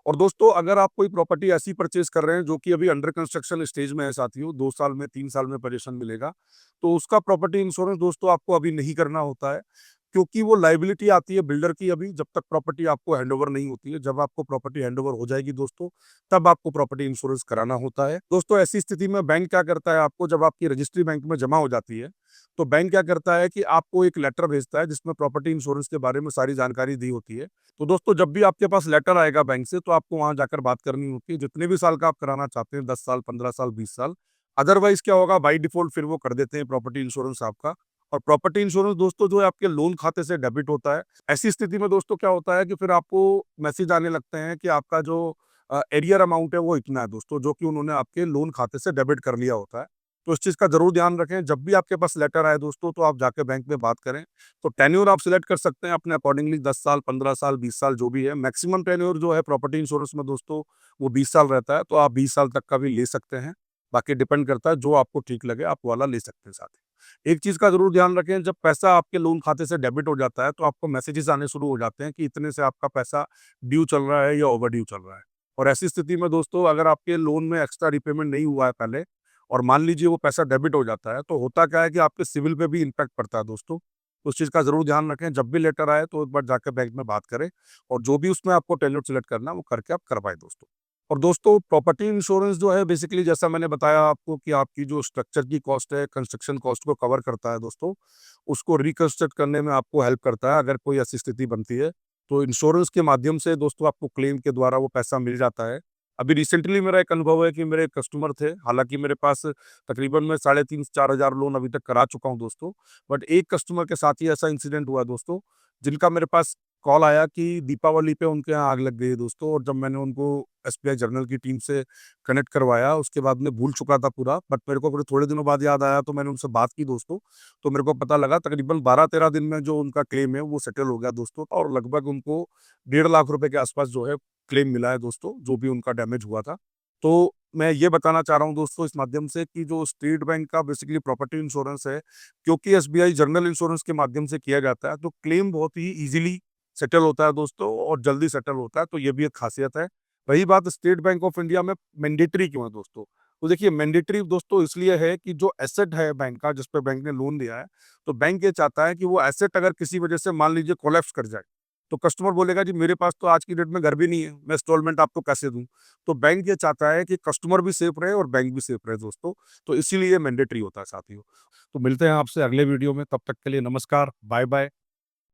और दोस्तों अगर आप कोई प्रॉपर्टी ऐसी परचेज़ कर रहे हैं जो कि अभी अंडर कंस्ट्रक्शन स्टेज में है साथियों, 2 साल में 3 साल में पोज़ीशन मिलेगा, तो उसका प्रॉपर्टी इंश्योरेंस दोस्तों आपको अभी नहीं करना होता है, क्योंकि वो लायबिलिटी आती है बिल्डर की अभी जब तक प्रॉपर्टी आपको हैंडओवर नहीं होती है। जब आपको प्रॉपर्टी हैंडओवर हो जाएगी दोस्तों, तब आपको प्रॉपर्टी इंश्योरेंस कराना होता है। दोस्तों ऐसी स्थिति में बैंक क्या करता है आपको जब आपकी रजिस्ट्री बैंक में जमा हो जाती है, तो बैंक क्या करता है कि आपको एक लेटर भेजता है जिसमें प्रॉपर्टी इंश्योरेंस के बारे में सारी जानकारी दी होती है। तो दोस्तों जब भी आपके पास लेटर आएगा बैंक से तो आपको वहाँ जाकर बात करनी होती है, जितने भी साल का आप कराना चाहते हैं 10 साल, 15 साल, 20 साल। अदरवाइज़ क्या होगा बाय डिफ़ॉल्ट फिर वो कर देते हैं प्रॉपर्टी इंश्योरेंस आपका। और प्रॉपर्टी इंश्योरेंस दोस्तों जो है आपके लोन खाते से डेबिट होता है। ऐसी स्थिति में दोस्तों क्या होता है कि फिर आपको मैसेज आने लगते हैं कि आपका जो एरियर अमाउंट है वो इतना है दोस्तों, जो कि उन्होंने आपके लोन खाते से डेबिट कर लिया होता है। तो इस चीज़ का ज़रूर ध्यान रखें, जब भी आपके पास लेटर आए दोस्तों तो आप जाके बैंक में बात करें। तो टेन्योर आप सिलेक्ट कर सकते हैं अपने अकॉर्डिंगली 10 साल, 15 साल, 20 साल जो भी है। मैक्सिमम टेन्योर जो है प्रॉपर्टी इंश्योरेंस में दोस्तों वो 20 साल रहता है, तो आप 20 साल तक का भी ले सकते हैं। बाकी डिपेंड करता है जो आपको ठीक लगे आप वो वाला ले सकते हैं साथ ही। एक चीज़ का ज़रूर ध्यान रखें, जब पैसा आपके लोन खाते से डेबिट हो जाता है तो आपको मैसेजेस आने शुरू हो जाते हैं कि इतने से आपका पैसा ड्यू चल रहा है या ओवरड्यू चल रहा है। और ऐसी स्थिति में दोस्तों अगर आपके लोन में एक्स्ट्रा रिपेमेंट नहीं हुआ है पहले और मान लीजिए वो पैसा डेबिट हो जाता है, तो होता क्या है कि आपके सिविल पे भी इम्पैक्ट पड़ता है दोस्तों। तो उस चीज़ का ज़रूर ध्यान रखें, जब भी लेटर आए तो एक बार जाकर बैंक में बात करें और जो भी उसमें आपको टेन्योर सेलेक्ट करना है वो करके आप करवाएँ दोस्तों। और दोस्तों प्रॉपर्टी इंश्योरेंस जो है बेसिकली जैसा मैंने बताया आपको कि आपकी जो स्ट्रक्चर की कॉस्ट है, कंस्ट्रक्शन कॉस्ट को कवर करता है दोस्तों। उसको रिकंस्ट्रक्ट करने में आपको हेल्प करता है अगर कोई ऐसी स्थिति बनती है। तो इंश्योरेंस के माध्यम से दोस्तों आपको क्लेम के द्वारा वो पैसा मिल जाता है। अभी रिसेंटली मेरा एक अनुभव है कि मेरे एक कस्टमर थे, हालाँकि मेरे पास तकरीबन मैं 3,500-4,000 लोन अभी तक करा चुका हूँ दोस्तों। बट एक कस्टमर के साथ ही ऐसा इंसिडेंट हुआ दोस्तों, जिनका मेरे पास कॉल आया कि दीपावली पे उनके यहाँ आग लग गई है दोस्तों। और जब मैंने उनको एसबीआई जर्नल की टीम से कनेक्ट करवाया, उसके बाद मैं भूल चुका था पूरा, बट मेरे को फिर थोड़े दिनों बाद याद आया तो मैंने उनसे बात की दोस्तों। तो मेरे को पता लगा तकरीबन 12-13 दिन में जो उनका क्लेम है वो सेटल हो गया दोस्तों और लगभग उनको 1,50,000 के आसपास जो है क्लेम मिला है दोस्तों, जो भी उनका डैमेज हुआ था। तो मैं ये बताना चाह रहा हूँ दोस्तों इस माध्यम से कि जो स्टेट बैंक का बेसिकली प्रॉपर्टी इंश्योरेंस है, क्योंकि एसबीआई जर्नल इंश्योरेंस के माध्यम से किया जाता है, तो क्लेम बहुत ही ईज़िली सेटल होता है दोस्तों और जल्दी सेटल होता है, तो ये भी एक ख़ासियत है। रही बात स्टेट बैंक ऑफ इंडिया में मैंडेटरी क्यों है दोस्तों? तो देखिए मैंडेटरी दोस्तों इसलिए है कि जो एसेट है बैंक का, जिस पे बैंक ने लोन लिया है, तो बैंक ये चाहता है कि वो एसेट अगर किसी वजह से मान लीजिए कोलैप्स कर जाए, तो कस्टमर बोलेगा जी मेरे पास तो आज की डेट में घर भी नहीं है, मैं इंस्टॉलमेंट आपको कैसे दूँ? तो बैंक ये चाहता है कि कस्टमर भी सेफ रहे और बैंक भी सेफ रहे दोस्तों, तो इसीलिए मैंडेटरी होता है साथियों। तो मिलते हैं आपसे अगले वीडियो में, तब तक के लिए नमस्कार, बाय-बाय।